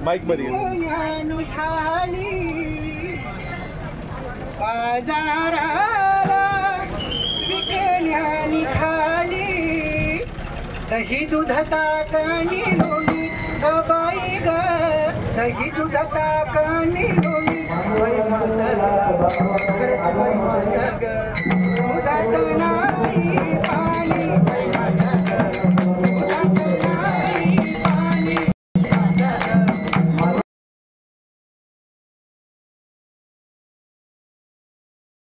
mic मध्ये बाजाराला विकण्या निघाली दही दूध ताकणी लोणी ग बाई ग दही दूध ताकणी लोणी बाई मासा ग खरंच बाई मासा ग दुधात